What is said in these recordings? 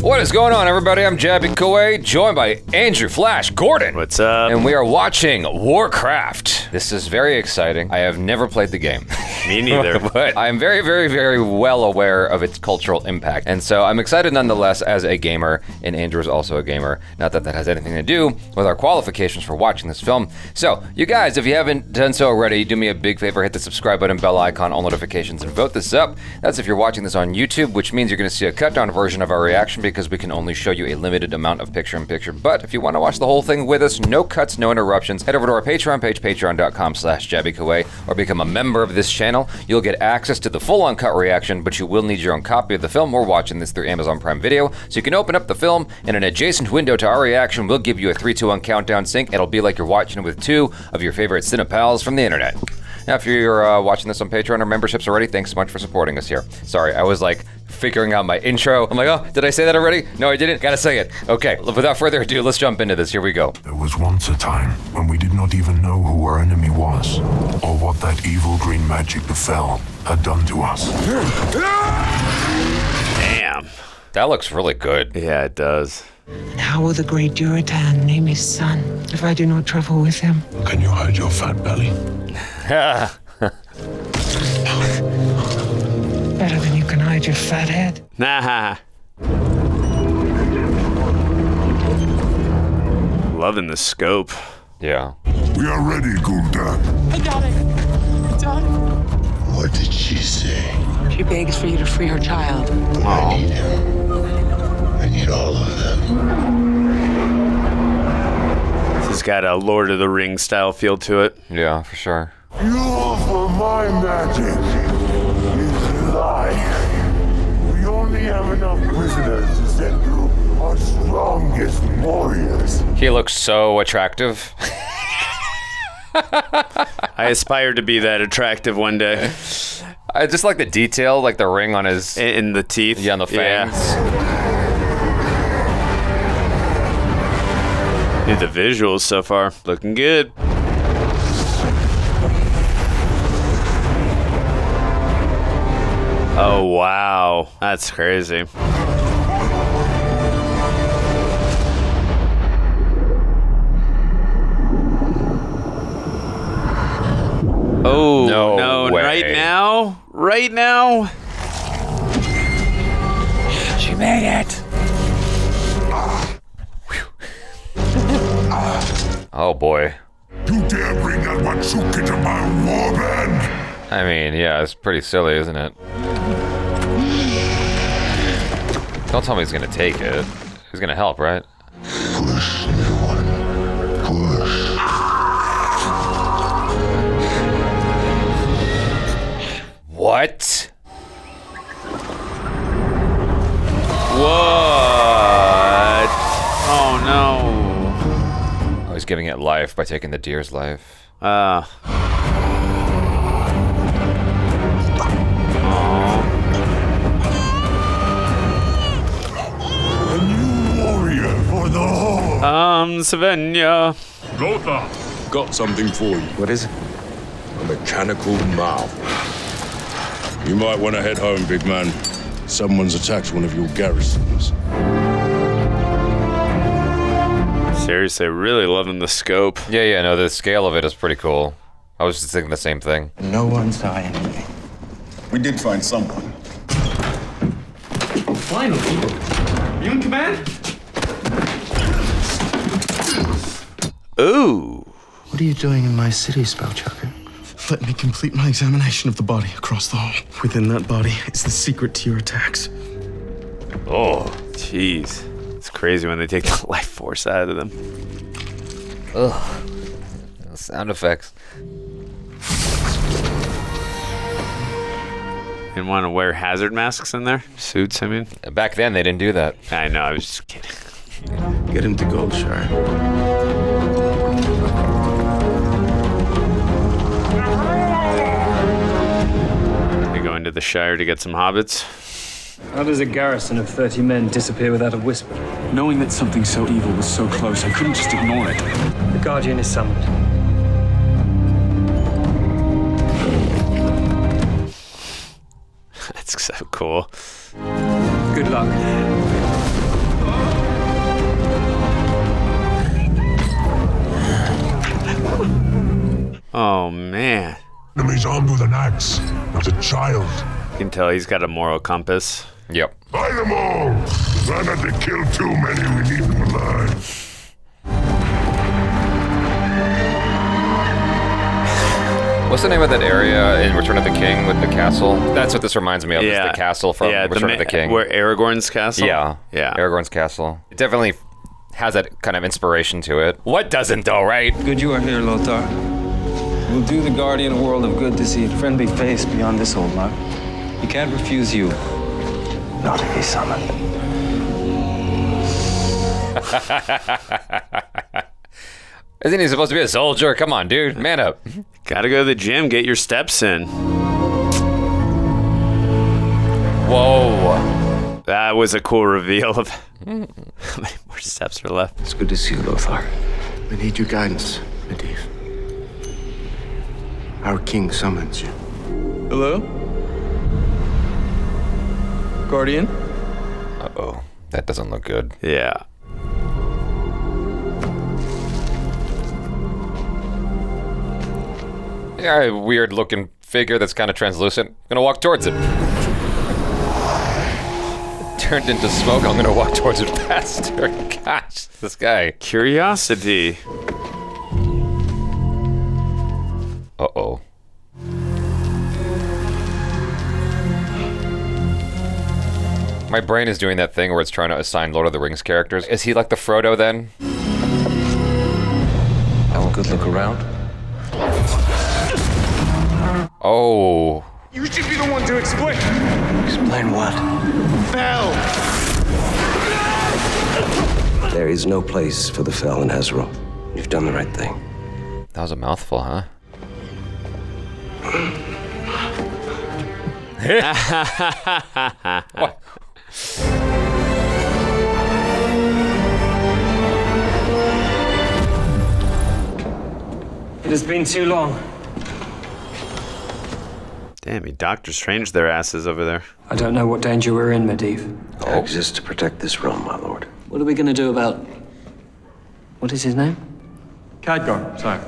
What is going on, everybody? I'm Jaby Kuwait, joined by Andrew Flash Gul'dan. What's up? And we are watching Warcraft. This is very exciting. I have never played the game. Me neither. But I'm very, very, very well aware of its cultural impact. And so I'm excited nonetheless as a gamer, and Andrew is also a gamer. Not that that has anything to do with our qualifications for watching this film. So, you guys, if you haven't done so already, do me a big favor, hit the subscribe button, bell icon, all notifications, and vote this up. That's if you're watching this on YouTube, which means you're going to see a cut-down version of our reaction because we can only show you a limited amount of picture-in-picture. But if you want to watch the whole thing with us, no cuts, no interruptions, head over to our Patreon page, patreon.com/JabyKuwait, or become a member of this channel. You'll get access to the full uncut reaction, but you will need your own copy of the film. We're watching this through Amazon Prime Video, so you can open up the film, and an adjacent window to our reaction will give you a 3-2-1 countdown sync. It'll be like you're watching it with two of your favorite CinePals from the internet. Now, if you're watching this on Patreon or memberships already, thanks so much for supporting us here. Sorry, I was like figuring out my intro. I'm like, oh, did I say that already? No, I didn't. Gotta say it. Okay, without further ado, let's jump into this. Here we go. There was once a time when we did not even know who our enemy was, or what that evil green magic befell had done to us. Damn. That looks really good. Yeah, it does. How will the great Durotan name his son if I do not travel with him? Can you hide your fat belly? Better than you can hide your fat head. Nah. Loving the scope. Yeah. We are ready, Gul'dan. I got it. What did she say? She begs for you to free her child. I need him. I need all of them. This has got a Lord of the Rings style feel to it. Yeah, for sure. You offer my magic. It's life. We only have enough prisoners to send through our strongest warriors. He looks so attractive. I aspire to be that attractive one day. I just like the detail, like the ring on his... In the teeth. Yeah, on the fangs. Dude, the visuals so far looking good. Oh, wow. That's crazy. Oh, no, way. right now? Right now? She made it. Oh boy. You dare bring that Wachuk into my warband? I mean, yeah, it's pretty silly, isn't it? Don't tell me he's gonna take it. He's gonna help, right? Push, little one. Push. What? What? Oh no. Oh, he's giving it life by taking the deer's life. A new warrior for the Horde. Svenja. Lothar, got something for you. What is it? A mechanical mouth. You might want to head home, big man. Someone's attacked one of your garrisons. Seriously, really loving the scope. Yeah, no, the scale of it is pretty cool. I was just thinking the same thing. No one saw anything. We did find someone. Finally! You in command? Ooh. What are you doing in my city, Spellchucker? Let me complete my examination of the body across the hall. Within that body is the secret to your attacks. Oh, jeez. It's crazy when they take the life force out of them. Ugh. Sound effects. Didn't want to wear hazard masks in there? Suits, I mean. Back then, they didn't do that. I know, I was just kidding. Get him to Goldshire. You go into the Shire to get some hobbits? How does a garrison of 30 men disappear without a whisper? Knowing that something so evil was so close, I couldn't just ignore it. The Guardian is summoned. That's so cool. Good luck. He's armed with an axe, not a child. You can tell he's got a moral compass. Yep. Fight them all! Try not to kill too many, we need them alive. What's the name of that area in Return of the King with the castle? That's what this reminds me of, is the castle from Return of the King. Where Aragorn's castle? Yeah. Aragorn's castle. It definitely has that kind of inspiration to it. What doesn't, though, right? Good you are here, Lothar. We'll do the Guardian a world of good to see a friendly face beyond this old mug. He can't refuse you. Not if he's summoned. Isn't he supposed to be a soldier? Come on, dude. Man up. Gotta go to the gym, get your steps in. Whoa. That was a cool reveal of how many more steps are left. It's good to see you, Lothar. We need your guidance, Medivh. Our king summons you. Hello? Guardian? Uh-oh. That doesn't look good. Yeah. Yeah, a weird looking figure that's kind of translucent. I'm gonna walk towards it. Turned into smoke. I'm gonna walk towards it faster. Gosh, this guy. Curiosity. Uh-oh. My brain is doing that thing where it's trying to assign Lord of the Rings characters. Is he like the Frodo then? Have a good look around. Oh. You should be the one to explain. Explain what? Fell. There is no place for the fell in Azeroth. You've done the right thing. That was a mouthful, huh? What? It has been too long. Damn, he Doctor Strange their asses over there. I don't know what danger we're in, Medivh. I exist to protect this realm, my lord. What are we gonna do about... What is his name? Khadgar, sire.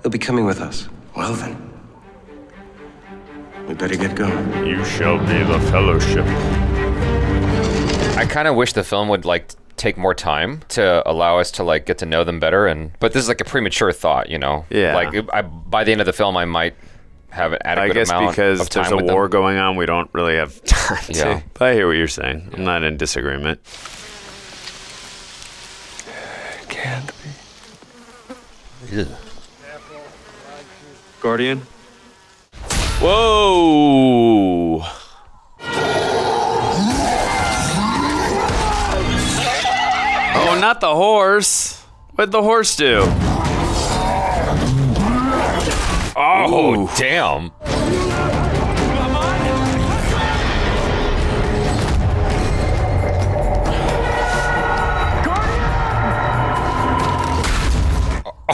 He'll be coming with us. Well then. We better get going. You shall be the Fellowship. I kind of wish the film would like take more time to allow us to like get to know them better, but this is like a premature thought, you know. Yeah. Like by the end of the film, I might have an adequate amount of time. I guess because there's a war going on, we don't really have time Yeah. to. But I hear what you're saying. I'm not in disagreement. Can't be. Ew. Guardian? Whoa! Oh, not the horse. What'd the horse do? Oh, Ooh. damn.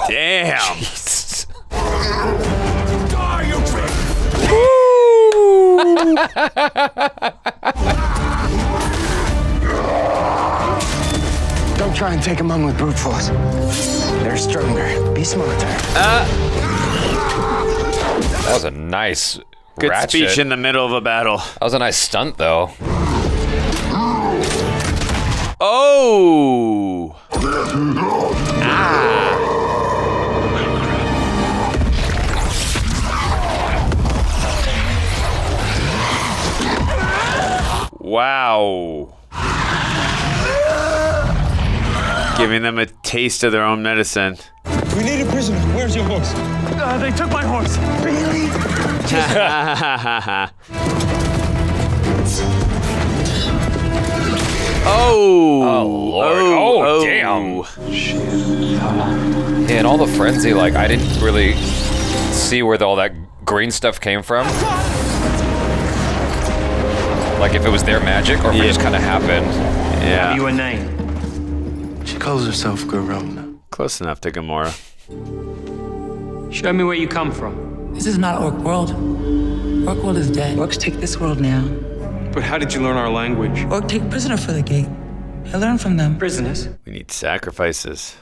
Damn. Jesus. Don't try and take him on with brute force. They're stronger. Be smarter. That was a nice Good ratchet. speech in the middle of a battle. That was a nice stunt, though. Oh! Ah! Wow. Giving them a taste of their own medicine. We need a prisoner. Where's your horse? They took my horse. Really? Oh Lord. Oh, damn. Yeah, and all the frenzy, like, I didn't really see where all that green stuff came from. Like, if it was their magic or if it just kind of happened. Yeah. Have you a name? She calls herself Garona. Close enough to Gamora. Show me where you come from. This is not Orc World. Orc World is dead. Orcs take this world now. But how did you learn our language? Orc take prisoner for the gate. I learned from them. Prisoners? We need sacrifices.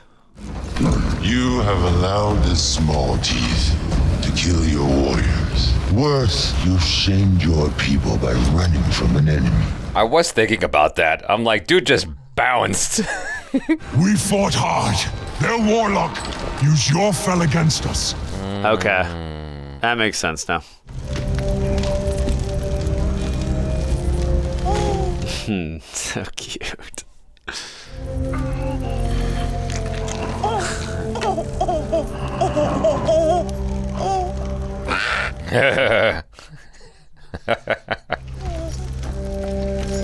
You have allowed the small teeth to kill your warriors. Worse, you've shamed your people by running from an enemy. I was thinking about that. I'm like, dude just bounced. We fought hard. Their warlock used your fell against us. Okay. That makes sense now. So cute.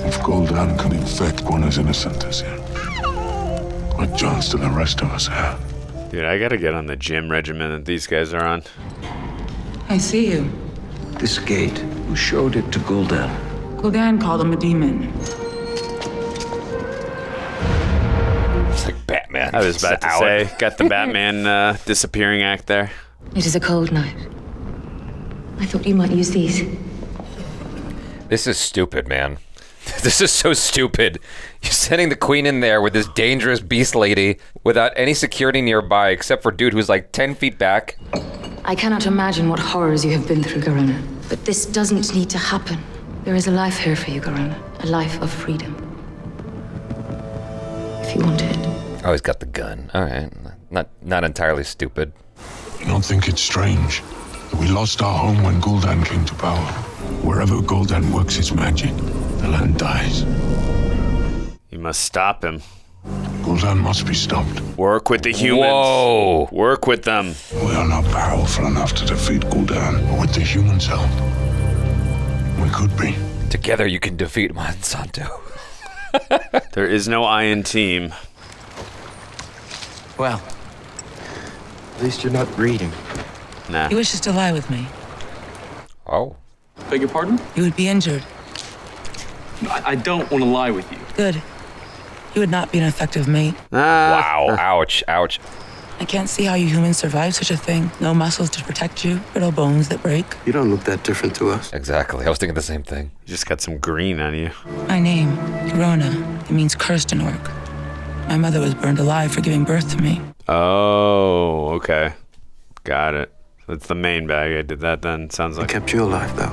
If Gul'dan can infect one as innocent as you, what chance do the rest of us have? Dude, I gotta get on the gym regimen that these guys are on. I see you. This gate, who showed it to Gul'dan? Gul'dan called him a demon. It's like Batman. I was about to say, got the Batman disappearing act there. It is a cold night. I thought you might use these. This is stupid, man. This is so stupid. You're sending the queen in there with this dangerous beast lady without any security nearby except for dude who's like 10 feet back. I cannot imagine what horrors you have been through, Garona. But this doesn't need to happen. There is a life here for you, Garona. A life of freedom. If you want it. Oh, he's got the gun. All right. Not entirely stupid. You don't think it's strange that we lost our home when Gul'dan came to power? Wherever Gul'dan works his magic, the land dies. You must stop him. Gul'dan must be stopped. Work with the humans. Whoa. Work with them. We are not powerful enough to defeat Gul'dan, but with the humans' help, we could be. Together you can defeat Monsanto. There is no I in team. Well, at least you're not reading. Nah. He wishes to lie with me. Oh. Beg your pardon? You would be injured. I don't want to lie with you. Good. You would not be an effective mate. Wow. Ouch. Ouch. I can't see how you humans survive such a thing. No muscles to protect you, brittle bones that break. You don't look that different to us. Exactly. I was thinking the same thing. You just got some green on you. My name, Garona. It means cursed in Orc. My mother was burned alive for giving birth to me. Oh, okay. Got it. That's the main bag. I did that then. Sounds like. I kept you alive, though.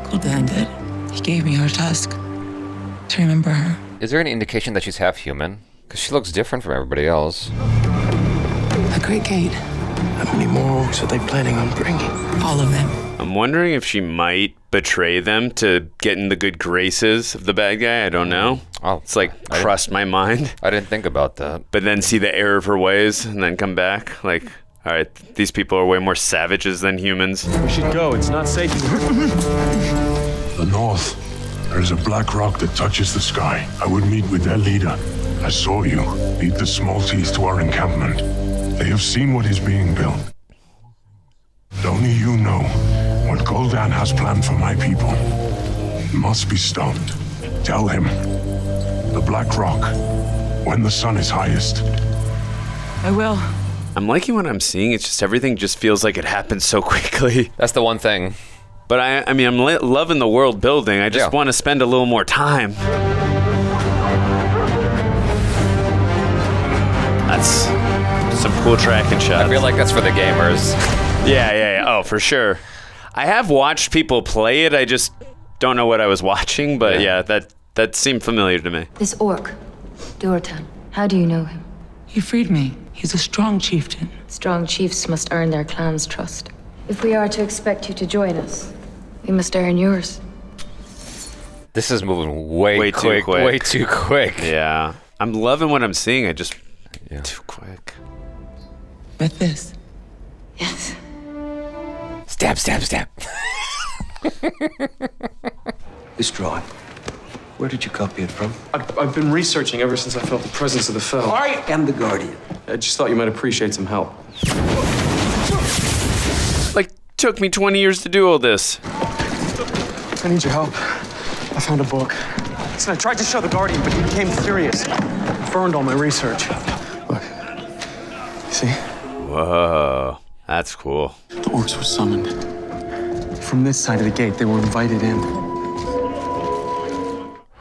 Gul'dan did. He gave me her tusk to remember her. Is there any indication that she's half human? Because she looks different from everybody else. A great gate. How many more orcs are they planning on bringing? All of them. I'm wondering if she might betray them to get in the good graces of the bad guy. I don't know. Oh, it's like crossed my mind. I didn't think about that. But then see the error of her ways and then come back. Like, all right, these people are way more savages than humans. We should go. It's not safe. The north. There is a black rock that touches the sky. I would meet with their leader. I saw you lead the small teeth to our encampment. They have seen what is being built. But only you know what Gul'dan has planned for my people. It must be stopped. Tell him. The black rock. When the sun is highest. I will. I'm liking what I'm seeing. It's just everything just feels like it happens so quickly. That's the one thing. But I mean, I'm loving the world building. I just want to spend a little more time. That's some cool tracking shots. I feel like that's for the gamers. Yeah. Oh, for sure. I have watched people play it. I just don't know what I was watching. But yeah, that seemed familiar to me. This orc, Durotan, how do you know him? He freed me. He's a strong chieftain. Strong chiefs must earn their clan's trust. If we are to expect you to join us, we must earn yours. This is moving way too quick. Way too quick. Yeah. I'm loving what I'm seeing. Too quick. With this. Yes. Stab. This drawing. Where did you copy it from? I've been researching ever since I felt the presence of the Fel. I am the Guardian. I just thought you might appreciate some help. Like, took me 20 years to do all this. I need your help. I found a book. Listen, I tried to show the Guardian, but he became furious. Burned all my research. Look. See? Whoa. That's cool. The orcs were summoned. From this side of the gate, they were invited in.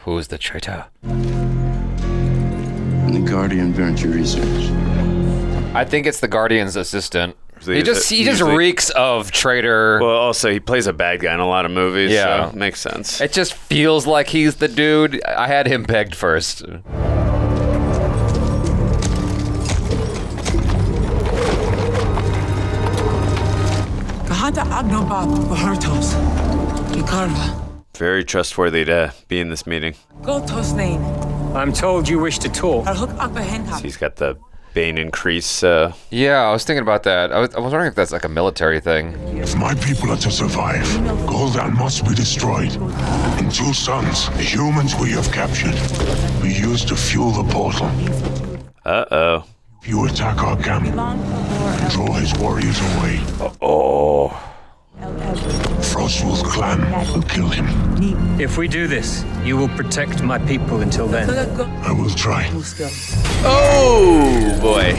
Who's the traitor? And the Guardian burnt your research. I think it's the Guardian's assistant. He just usually reeks of traitor. Well, also he plays a bad guy in a lot of movies. Yeah, so makes sense. It just feels like he's the dude. I had him pegged first. Very trustworthy to be in this meeting. I'm told you wish to talk. He's got the Bane increase. Yeah, I was thinking about that. I was wondering if that's like a military thing. If my people are to survive, Gul'dan must be destroyed. And 2 sons, the humans we have captured, we use to fuel the portal. Uh-oh. If you attack our camp, draw his warriors away. Uh-oh. Frostwolf clan will kill him. If we do this, you will protect my people until then. I will try. Oh, boy.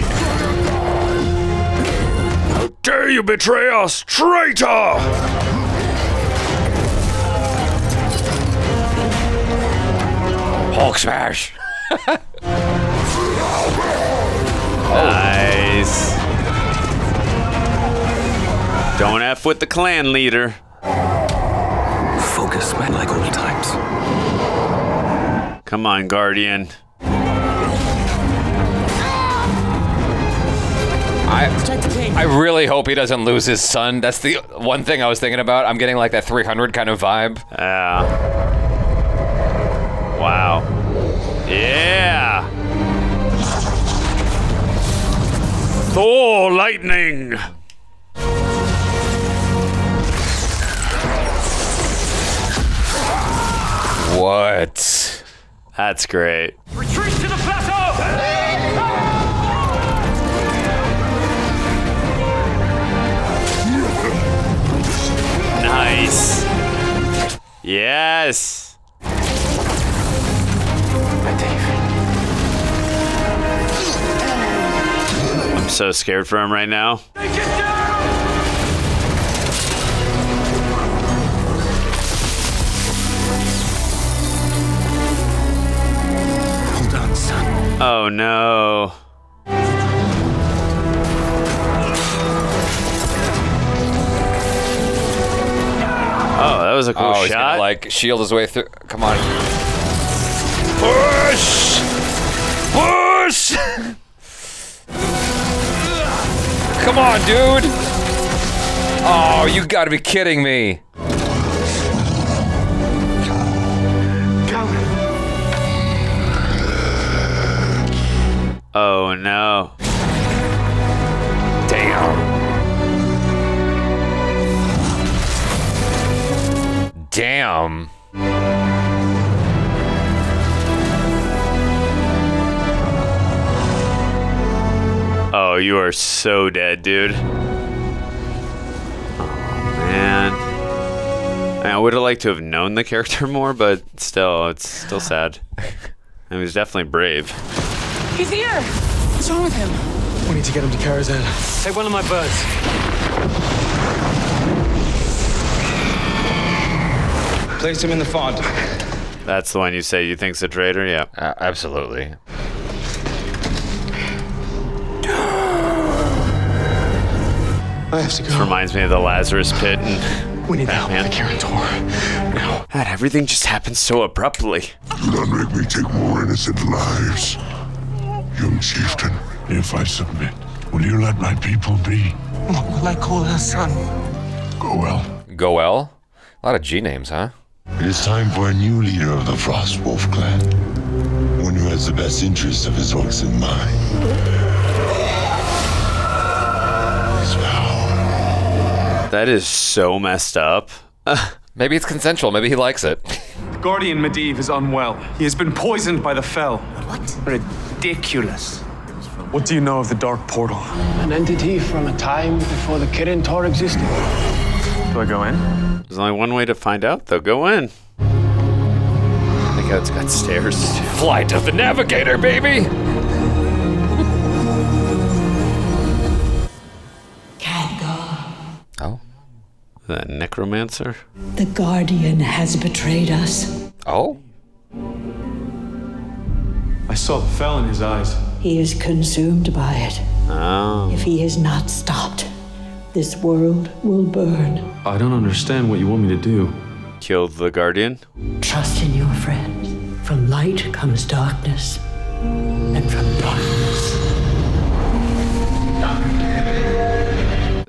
How dare you betray us, traitor! Hulk smash. Nice. Don't F with the clan leader. Focus, man, like old times. Come on, Guardian. I really hope he doesn't lose his son. That's the one thing I was thinking about. I'm getting like that 300 kind of vibe. Yeah. Wow. Yeah. Thor lightning! What? That's great. Retreat to the plateau! Nice. Yes. I'm so scared for him right now. Oh no. Oh, that was a cool He's shot. gonna, like, shield his way through. Come on. Push! Push! Come on, dude! Oh, you gotta be kidding me. Oh no. Damn. Damn. Oh, you are so dead, dude. Oh, man. I would have liked to have known the character more, but still, it's still sad. He was definitely brave. He's here! What's wrong with him? We need to get him to Karazhan. Take one of my birds. Place him in the font. That's the one you say you think's a traitor? Yeah. Absolutely. I have to go. This reminds me of the Lazarus Pit and We need help Batman. at the Karen Tor. Now. God, everything just happened so abruptly. Do not make me take more innocent lives. Young chieftain, if I submit, will you let my people be? What will I call her son? Go well. Goel? A lot of G names, huh? It is time for a new leader of the Frostwolf clan. One who has the best interests of his orcs in mind. His power. That is so messed up. Maybe it's consensual. Maybe he likes it. The Guardian Medivh is unwell. He has been poisoned by the Fel. What? Ridiculous. What do you know of the Dark Portal? An entity from a time before the Kirin Tor existed. Do I go in? There's only one way to find out, though. Go in. I think it's got stairs. Flight of the Navigator, baby! Can't go. Oh. The necromancer? The Guardian has betrayed us. Oh? I I saw the fel in his eyes. He is consumed by it. Oh. If he is not stopped, this world will burn. I don't understand what you want me to do. Killed the Guardian? Trust in your friends. From light comes darkness, and from darkness.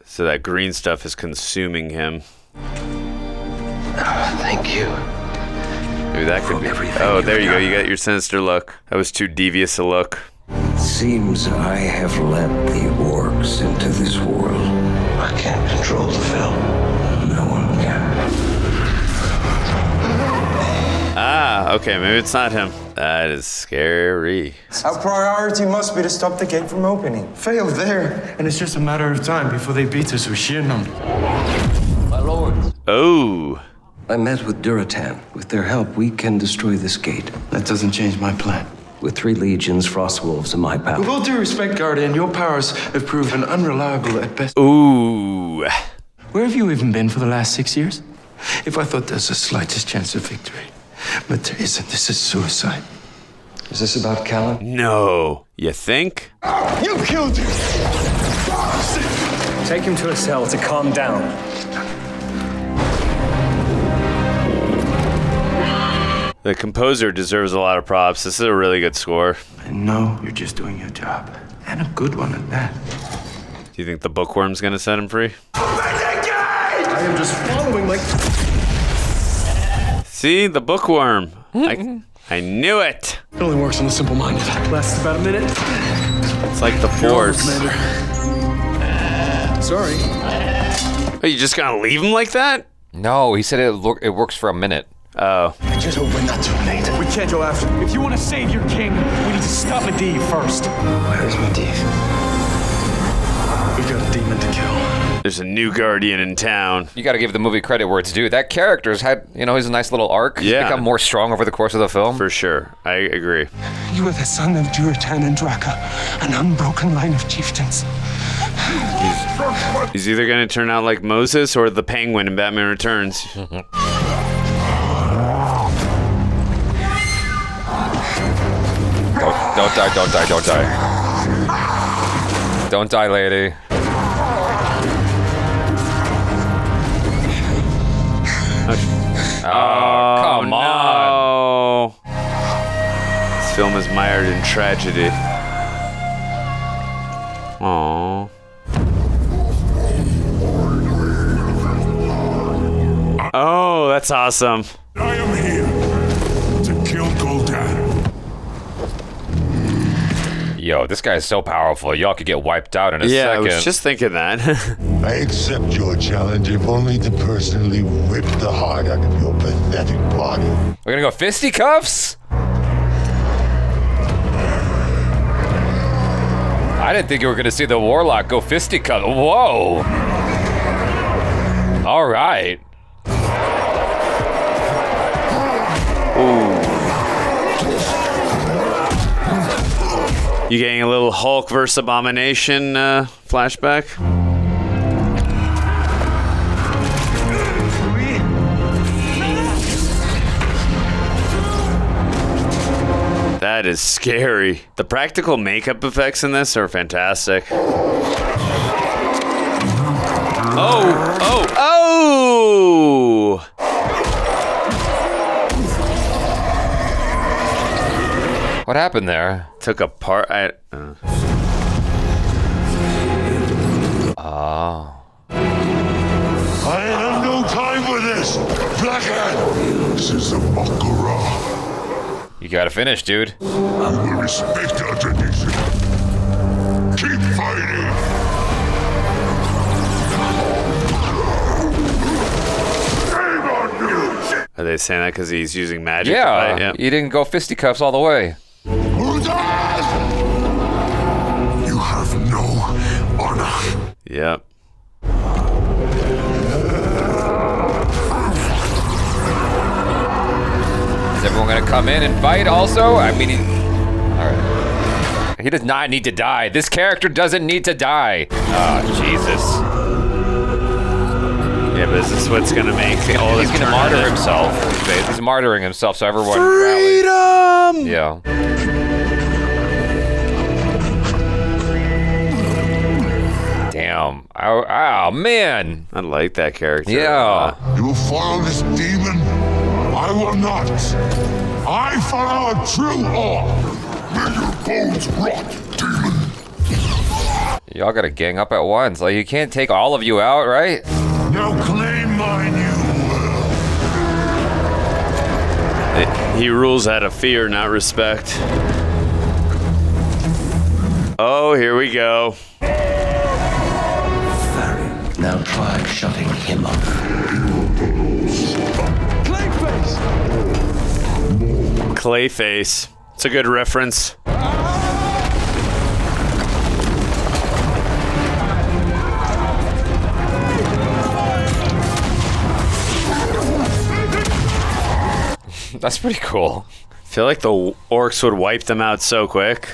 So that green stuff is consuming him. Thank you. Maybe that could be. Oh, there you go. You got your sinister look. That was too devious a look. Seems I have let the orcs into this world. I can't control the fel. No one can. Ah, okay. Maybe it's not him. That is scary. Our priority must be to stop the gate from opening. Failed there, and it's just a matter of time before they beat us with sheer numbers. My lord. Oh. I met with Durotan. With their help, we can destroy this gate. That doesn't change my plan. With 3 legions, Frostwolves, and my power. With all due respect, Guardian, your powers have proven unreliable at best. Ooh. Where have you even been for the last 6 years? If I thought there's the slightest chance of victory. But there isn't. This is suicide. Is this about Callan? No. You think? You killed him! Take him to a cell to calm down. The composer deserves a lot of props. This is a really good score. I know you're just doing your job. And a good one at that. Do you think the bookworm's gonna set him free? I am just following my... See? The bookworm. I knew it. It only works on the simple-minded. Lasts about a minute. It's like the Force. Sorry. Are you just gonna leave him like that? No, he said it works for a minute. Oh. I just hope we're not too late. We can't go after him. If you want to save your king, we need to stop Medivh first. Where's Medivh? We've got a demon to kill. There's a new Guardian in town. You got to give the movie credit where it's due. That character's had, he's a nice little arc. Yeah. He's become more strong over the course of the film. For sure. I agree. You are the son of Durotan and Draka, an unbroken line of chieftains. He's either going to turn out like Moses or the Penguin in Batman Returns. Don't die, don't die, don't die. Don't die, lady. Oh, come on. This film is mired in tragedy. Aww. Oh, that's awesome. I am here to kill Gul'dan. Yo, this guy is so powerful. Y'all could get wiped out in a second. Yeah, I was just thinking that. I accept your challenge if only to personally rip the heart out of your pathetic body. We're gonna go fisticuffs? I didn't think you were gonna see the warlock go fisticuffs. Whoa. All right. Ooh. You getting a little Hulk versus Abomination flashback? That is scary. The practical makeup effects in this are fantastic. Oh! What happened there? Took apart. Oh. I have no time for this! Blackhand! This is a Makara. You gotta finish, dude. You will respect our tradition. Keep fighting! Shame on you! Are they saying that because he's using magic? Yeah, Yeah. he didn't go fisticuffs all the way. You have no honor. Yep. Is everyone gonna come in and fight also? I mean, alright. He does not need to die. This character doesn't need to die. Oh, Jesus. Yeah, but is this what's gonna make all this? He's gonna martyr himself. He's martyring himself so everyone Freedom! rallies. Yeah. Damn. Oh, man. I like that character. Yeah. You will follow this demon? I will not. I follow a true orc. May your bones rot, demon. Y'all gotta gang up at once. Like, you can't take all of you out, right? Now claim mine, you will. He rules out of fear, not respect. Oh, here we go. Now try shutting him up. Clayface. It's a good reference. That's pretty cool. I feel like the orcs would wipe them out so quick.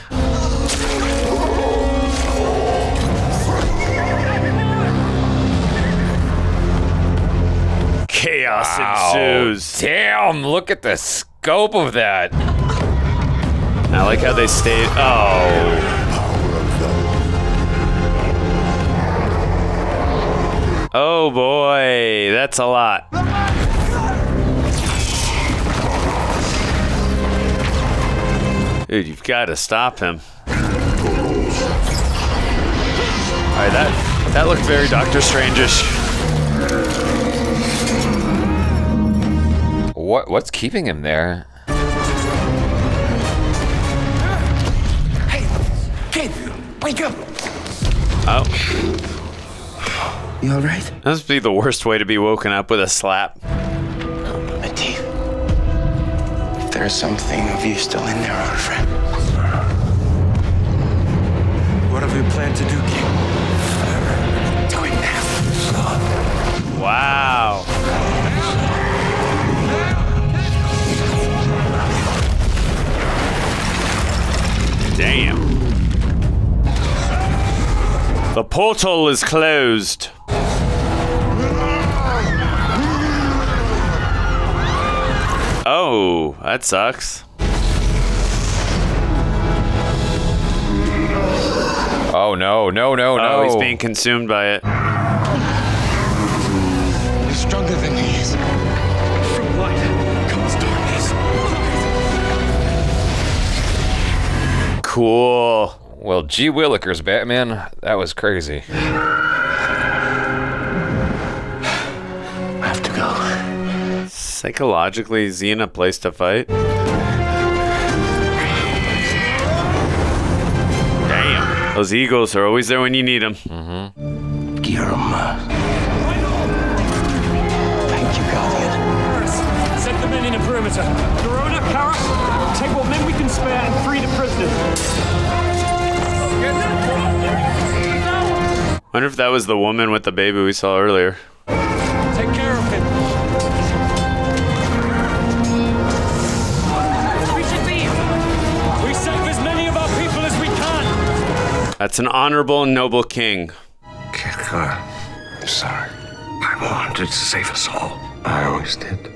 Chaos ensues. Damn, look at the scope of that. I like how they stayed. Oh. Oh boy, that's a lot. Dude, you've got to stop him. Alright, that looked very Doctor Strange-ish. What's keeping him there? Hey, kid, wake up. Oh. You all right? That must be the worst way to be woken up, with a slap. Medivh, if there's something of you still in there, our friend. What have you planned to do, King? Do it now. Wow. Damn. The portal is closed. Oh, that sucks. Oh, no. Oh, he's being consumed by it. You're stronger than he is. From light comes darkness. Cool. Well, gee willikers, Batman. That was crazy. I have to go. Psychologically, is he in a place to fight? Damn. Those eagles are always there when you need them. Mm-hmm. Thank you, Guardian. Set the men in a perimeter. Garona, Kara, take what men we can spare and free the prisoners. Wonder if that was the woman with the baby we saw earlier. Take care of him. We should leave. We save as many of our people as we can. That's an honorable and noble king. Kirkar, I'm sorry. I wanted to save us all. I always did.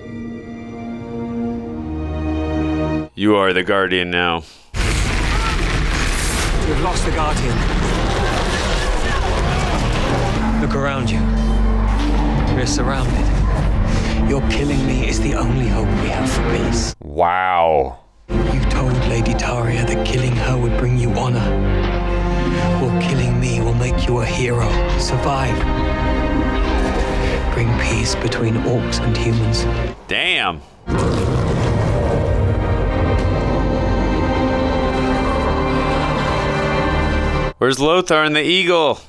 You are the Guardian now. We've lost the Guardian. Look around you. We're surrounded. Your killing me is the only hope we have for peace. Wow. You told Lady Taria that killing her would bring you honor. Well, killing me will make you a hero. Survive. Bring peace between orcs and humans. Damn. Where's Lothar and the eagle?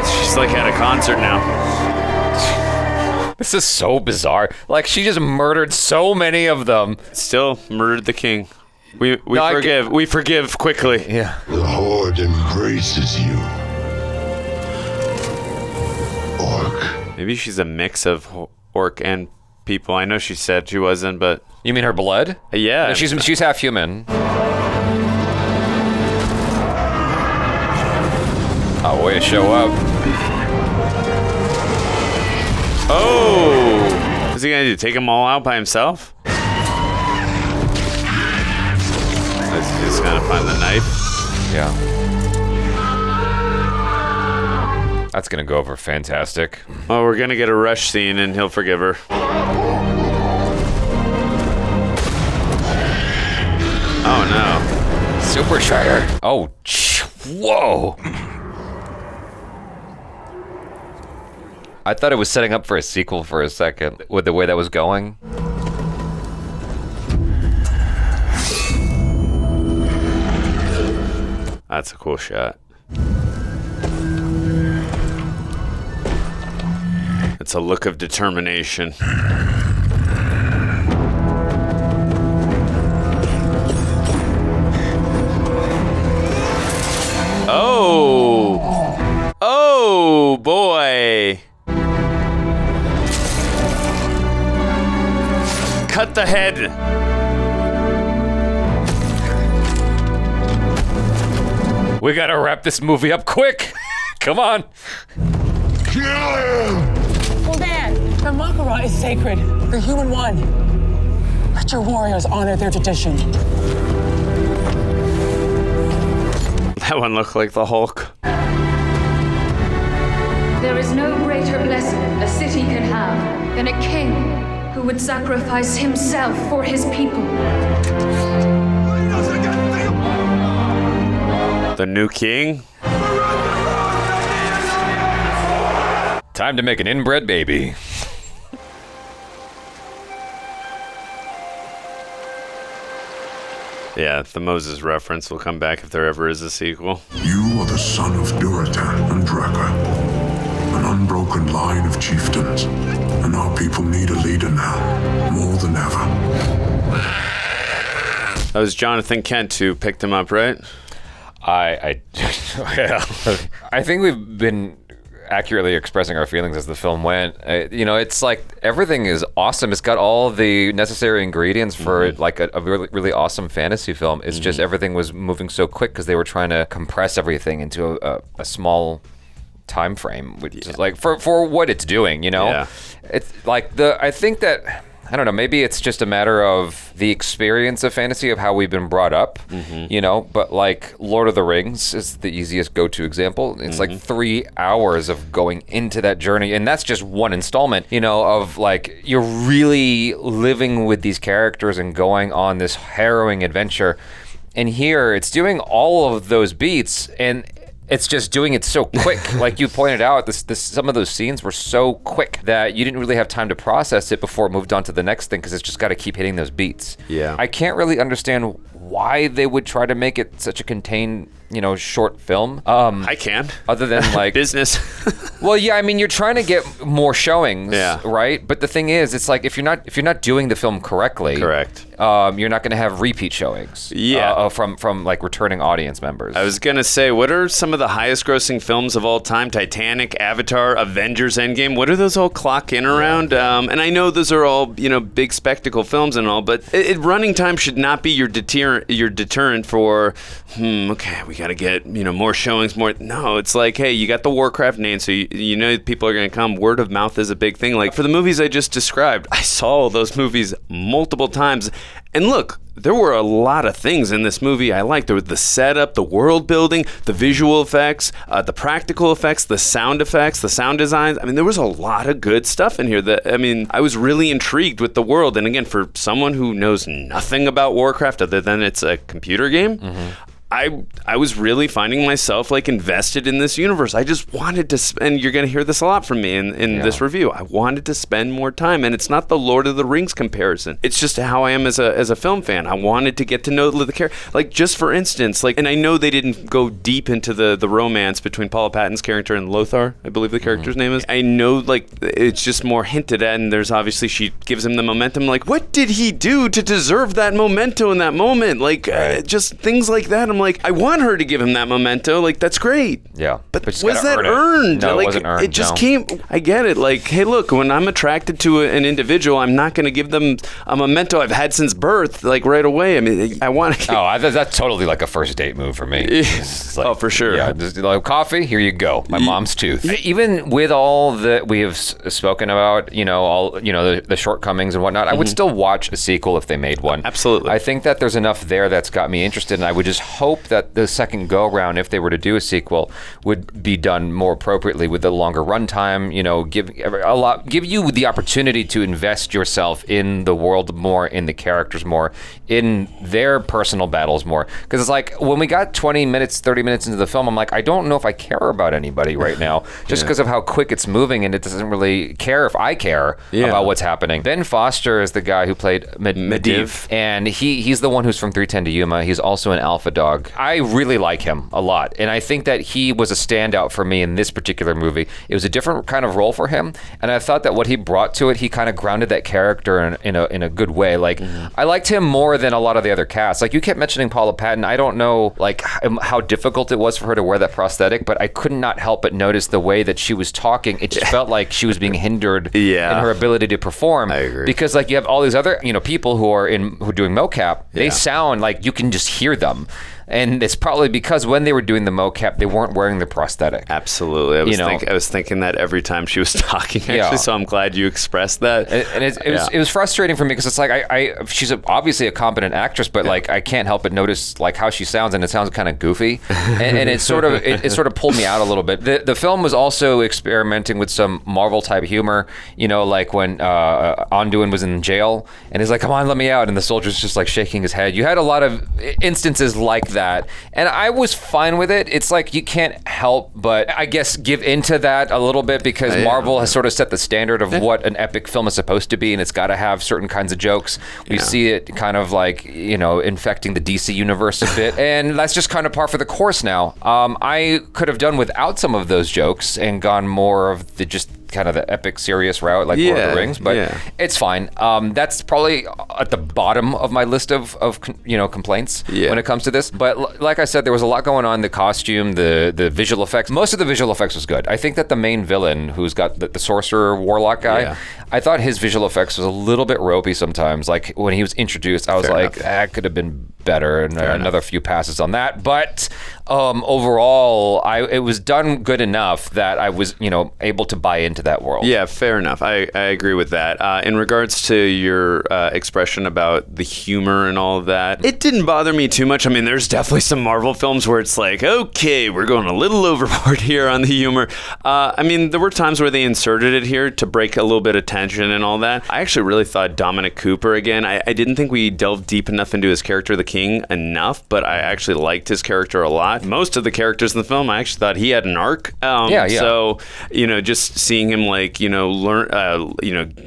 She's like at a concert now. This is so bizarre. Like, she just murdered so many of them. Still murdered the king. We forgive. We forgive quickly. Yeah. The Horde embraces you. Orc. Maybe she's a mix of orc and people. I know she said she wasn't, but... You mean her blood? Yeah. No, she's half human. Oh, way to show up. Oh! What's he gonna do? Take them all out by himself? gonna find the knife. Yeah. That's gonna go over fantastic. Oh, we're gonna get a rush scene and he'll forgive her. Oh no. Super Shredder. Oh, whoa. I thought it was setting up for a sequel for a second with the way that was going. That's a cool shot. It's a look of determination. Oh! Oh, boy! Cut the head! We gotta wrap this movie up quick! Come on! Kill him! Gul'dan, the Makara is sacred. The human one. Let your warriors honor their tradition. That one looked like the Hulk. There is no greater blessing a city can have than a king who would sacrifice himself for his people. The new king? Time to make an inbred baby. Yeah, the Moses reference will come back if there ever is a sequel. You are the son of Durotan and Draka, an unbroken line of chieftains, and our people need a leader now, more than ever. That was Jonathan Kent who picked him up, right? I think we've been accurately expressing our feelings as the film went. It's like everything is awesome. It's got all the necessary ingredients for like a really, really awesome fantasy film. It's just everything was moving so quick because they were trying to compress everything into a small time frame, which is like for what it's doing. Yeah. It's like I think that. I don't know, maybe it's just a matter of the experience of fantasy of how we've been brought up, but like Lord of the Rings is the easiest go-to example. It's like 3 hours of going into that journey, and that's just one installment, of like you're really living with these characters and going on this harrowing adventure. And here it's doing all of those beats, and it's just doing it so quick. Like you pointed out, some of those scenes were so quick that you didn't really have time to process it before it moved on to the next thing because it's just got to keep hitting those beats. Yeah. I can't really understand why they would try to make it such a contained, short film. I can. Other than like business. Well, yeah, I mean, you're trying to get more showings, Yeah. right? But the thing is, it's like if you're not doing the film correctly, Correct. You're not going to have repeat showings. Yeah. From like returning audience members. I was gonna say, what are some of the highest-grossing films of all time? Titanic, Avatar, Avengers: Endgame. What do those all clock in around? And I know those are all big spectacle films and all, but running time should not be your deterrent for. Okay, we got to get more showings. No, it's like, hey, you got the Warcraft name, so you know people are gonna come. Word of mouth is a big thing. Like for the movies I just described, I saw those movies multiple times. And look, there were a lot of things in this movie I liked. There was the setup, the world building, the visual effects, the practical effects, the sound designs. I mean, there was a lot of good stuff in here. I was really intrigued with the world. And again, for someone who knows nothing about Warcraft other than it's a computer game, I was really finding myself like invested in this universe. I just wanted to and you're going to hear this a lot from me in this review. I wanted to spend more time, and it's not the Lord of the Rings comparison. It's just how I am as a film fan. I wanted to get to know the character. Like just for instance, and I know they didn't go deep into the romance between Paula Patton's character and Lothar, I believe the character's name is. I know like it's just more hinted at, and there's obviously she gives him the momentum. Like what did he do to deserve that momentum in that moment? Like just things like that. I'm like, I want her to give him that memento. Like, that's great. Yeah. But was that earned? No, like, it wasn't earned. It just came. I get it. Like, hey, look, when I'm attracted to an individual, I'm not going to give them a memento I've had since birth, like, right away. I mean, I want to. That's totally like a first date move for me. Like, oh, for sure. Yeah, just like coffee. Here you go. My mom's tooth. Even with all that we have spoken about, the shortcomings and whatnot, I would still watch a sequel if they made one. Absolutely. I think that there's enough there that's got me interested, and I would just hope that the second go round, if they were to do a sequel, would be done more appropriately with a longer runtime. Give you the opportunity to invest yourself in the world more, in the characters more, in their personal battles more. Because it's like when we got 20 minutes, 30 minutes into the film, I'm like, I don't know if I care about anybody right now, just because of how quick it's moving, and it doesn't really care if I care about what's happening. Ben Foster is the guy who played Medivh, and he's the one who's from 3:10 to Yuma. He's also an alpha dog. I really like him a lot, and I think that he was a standout for me in this particular movie. It was a different kind of role for him, and I thought that what he brought to it, he kind of grounded that character in a good way. Like, I liked him more than a lot of the other casts. Like, you kept mentioning Paula Patton. I don't know like how difficult it was for her to wear that prosthetic, but I could not help but notice the way that she was talking. It just felt like she was being hindered in her ability to perform. I agree. Because like you have all these other people who are doing mocap. They sound like you can just hear them. And it's probably because when they were doing the mocap, they weren't wearing the prosthetic. Absolutely. I was thinking that every time she was talking, actually, so I'm glad you expressed that. And it was frustrating for me because it's like, she's obviously a competent actress, but like I can't help but notice like how she sounds, and it sounds kind of goofy. and it sort of pulled me out a little bit. The film was also experimenting with some Marvel type humor, like when Anduin was in jail and he's like, come on, let me out. And the soldier's just like shaking his head. You had a lot of instances like that, and I was fine with it. It's like you can't help but, I guess, give into that a little bit because Marvel has sort of set the standard of what an epic film is supposed to be, and it's got to have certain kinds of jokes. We see it kind of like, infecting the DC universe a bit, and that's just kind of par for the course now. I could have done without some of those jokes and gone more of the just kind of the epic serious route like Lord of the Rings, but it's fine. That's probably at the bottom of my list of complaints when it comes to this. But like I said, there was a lot going on. The costume, the visual effects. Most of the visual effects was good. I think that the main villain, who's got the sorcerer warlock guy, I thought his visual effects was a little bit ropey sometimes. Like when he was introduced, I was that could have been better, and another few passes on that. But overall, it was done good enough that I was, able to buy into that world. Yeah, fair enough. I agree with that. In regards to your expression about the humor and all of that, it didn't bother me too much. I mean, there's definitely some Marvel films where it's like, okay, we're going a little overboard here on the humor. I mean, there were times where they inserted it here to break a little bit of tension and all that. I actually really thought Dominic Cooper, again, I didn't think we delved deep enough into his character, the King, enough, but I actually liked his character a lot. Most of the characters in the film, I actually thought he had an arc. So, just seeing him learn,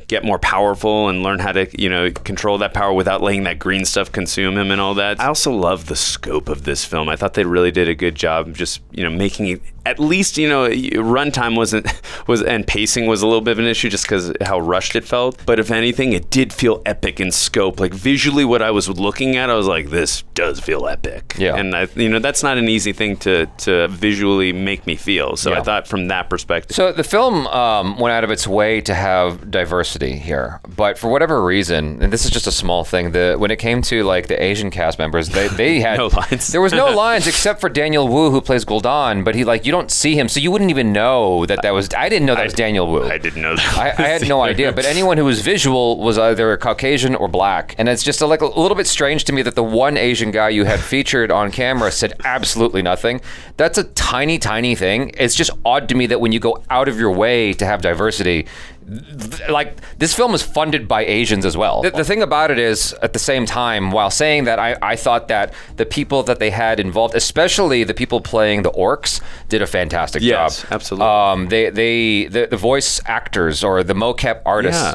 get more powerful and learn how to, control that power without letting that green stuff consume him and all that. I also love the scope of this film. I thought they really did a good job just, making it, at least, runtime and pacing was a little bit of an issue just because how rushed it felt. But if anything, it did feel epic in scope. Like visually, what I was looking at, I was like, this does feel epic. Yeah. And that's not an easy thing to visually make me feel. So I thought from that perspective. So the film went out of its way to have diversity here, but for whatever reason, and this is just a small thing, when it came to like the Asian cast members, they had no lines. There was no lines except for Daniel Wu, who plays Gul'dan, but you don't see him, so you wouldn't even know that was. I didn't know that was Daniel Wu. I didn't know that. I had no idea. But anyone who was visual was either Caucasian or black, and it's just a little bit strange to me that the one Asian guy you had featured on camera said absolutely nothing. That's a tiny, tiny thing. It's just odd to me that when you go out of your way to have diversity, like this film is funded by Asians as well. The thing about it is, at the same time, while saying that, I thought that the people that they had involved, especially the people playing the orcs, did a fantastic job. Yes, absolutely. The voice actors or the mocap artists,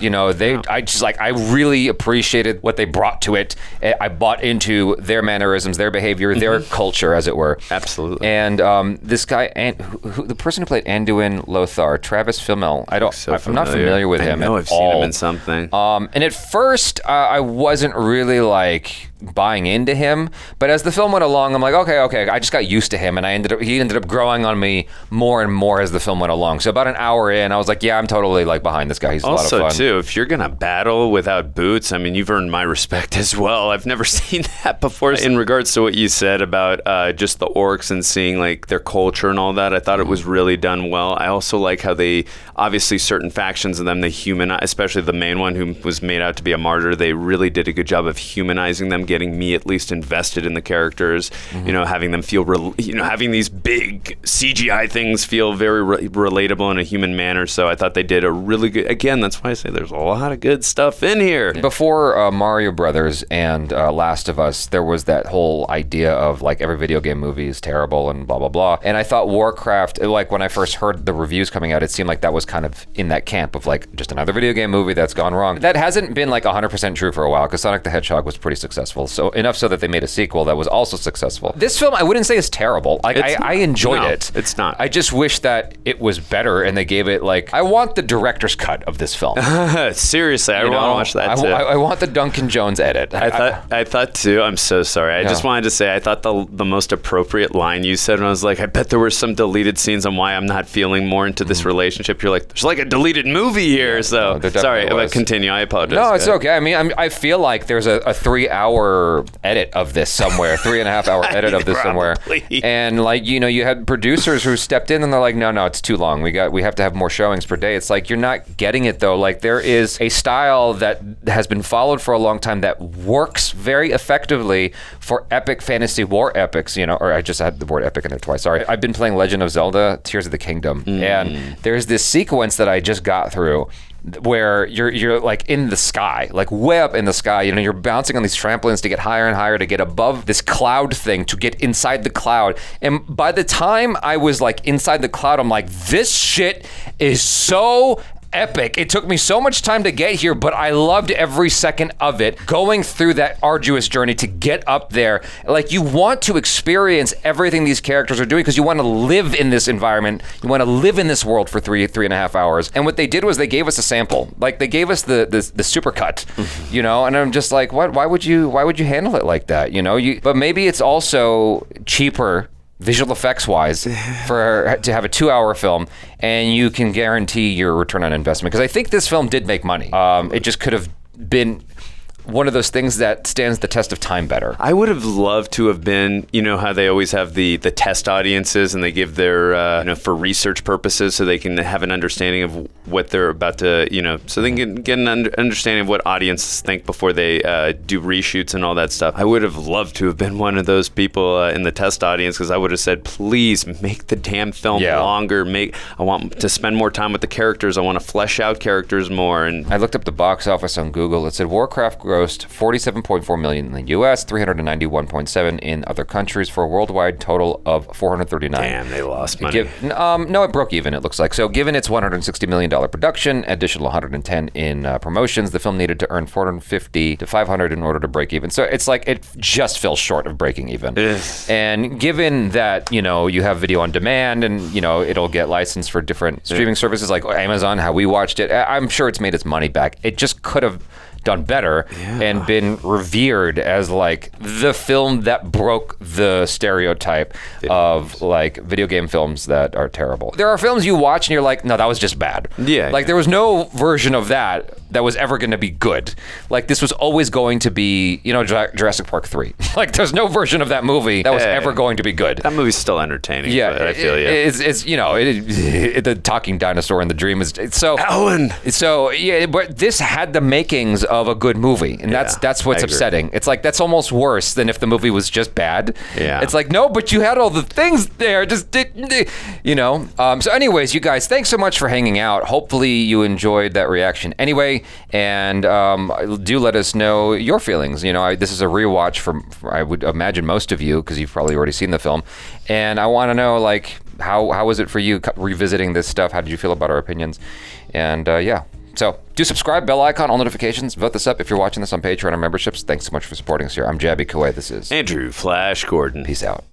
I really appreciated what they brought to it. I bought into their mannerisms, their behavior, their culture, as it were. Absolutely. And this guy, the person who played Anduin Lothar, Travis Fimmel, I'm not familiar familiar with him. I know I've seen him in something. And at first, I wasn't really like buying into him, but as the film went along, I'm like, okay, I just got used to him, and he ended up growing on me more and more as the film went along. So about an hour in, I was like, yeah, I'm totally like behind this guy. He's a lot of fun. Also, too, if you're gonna battle without boots, I mean, you've earned my respect as well. I've never seen that before. In regards to what you said about just the orcs and seeing like their culture and all that, I thought it was really done well. I also like how they, obviously certain factions of them, they humanize, especially the main one who was made out to be a martyr. They really did a good job of humanizing them, getting me at least invested in the characters, having them feel, having these big CGI things feel very relatable in a human manner. So I thought they did a really good, again, that's why I say there's a lot of good stuff in here. Before Mario Brothers and Last of Us, there was that whole idea of like every video game movie is terrible and blah, blah, blah. And I thought Warcraft, like when I first heard the reviews coming out, it seemed like that was kind of in that camp of like just another video game movie that's gone wrong. That hasn't been like 100% true for a while, because Sonic the Hedgehog was pretty successful. So enough so that they made a sequel that was also successful. This film, I wouldn't say is terrible. Like I enjoyed it. It's not. I just wish that it was better and they gave it like, I want the director's cut of this film. Seriously, I want to watch that too. I want the Duncan Jones edit. I thought too, I'm so sorry. I just wanted to say, I thought the most appropriate line you said when I was like, I bet there were some deleted scenes on why I'm not feeling more into this relationship. You're like, there's like a deleted movie here. So sorry, but continue. I apologize. No, it's okay. I mean, I feel like there's a 3-hour edit of this somewhere, 3.5 hour edit of this somewhere. And like, you had producers who stepped in and they're like, no, it's too long. We have to have more showings per day. It's like, you're not getting it though. Like there is a style that has been followed for a long time that works very effectively for epic fantasy war epics, or I just had the word epic in there twice. Sorry. I've been playing Legend of Zelda, Tears of the Kingdom. And there's this sequence that I just got through where you're like in the sky, like way up in the sky, you're bouncing on these trampolines to get higher and higher, to get above this cloud thing, to get inside the cloud. And by the time I was like inside the cloud, I'm like, this shit is so epic. It took me so much time to get here, but I loved every second of it, going through that arduous journey to get up there. Like, you want to experience everything these characters are doing because you want to live in this environment. You want to live in this world for 3.5 hours. And what they did was they gave us a sample. Like, they gave us the supercut, and I'm just like, what? Why would you handle it like that? But maybe it's also cheaper visual effects wise to have a 2-hour film, and you can guarantee your return on investment, because I think this film did make money. It just could have been one of those things that stands the test of time better. I would have loved to have been, how they always have the test audiences and they give their, for research purposes, so they can have an understanding of what they're about to, so they can get an understanding of what audiences think before they do reshoots and all that stuff. I would have loved to have been one of those people in the test audience, because I would have said, please make the damn film longer. I want to spend more time with the characters. I want to flesh out characters more. And I looked up the box office on Google. It said Warcraft grossed $47.4 million in the U.S., $391.7 in other countries, for a worldwide total of $439. Damn, they lost money. No, it broke even, it looks like. So given its $160 million production, additional $110 in promotions, the film needed to earn $450 to $500 in order to break even. So it's like it just fell short of breaking even. And given that, you have video on demand and, it'll get licensed for different streaming services like Amazon, how we watched it, I'm sure it's made its money back. It just could have done better and been revered as like the film that broke the stereotype of like video game films that are terrible. There are films you watch and you're like, no, that was just bad. There was no version of that was ever going to be good. Like, this was always going to be, Jurassic Park 3. Like, there's no version of that movie that was ever going to be good. That movie's still entertaining. I feel it's the talking dinosaur in the dream is so Alan. So but this had the makings of a good movie, and that's what's upsetting. It's like, that's almost worse than if the movie was just bad. It's like, no, but you had all the things there, just so anyways, you guys, thanks so much for hanging out. Hopefully you enjoyed that reaction anyway, and do let us know your feelings. This is a rewatch for I would imagine most of you, because you've probably already seen the film, and I want to know, like, how was it for you revisiting this stuff? How did you feel about our opinions? And so do subscribe, bell icon, all notifications. Vote this up if you're watching this on Patreon or memberships. Thanks so much for supporting us here. I'm Jaby Kuwait. This is Andrew Flash Gordon. Peace out.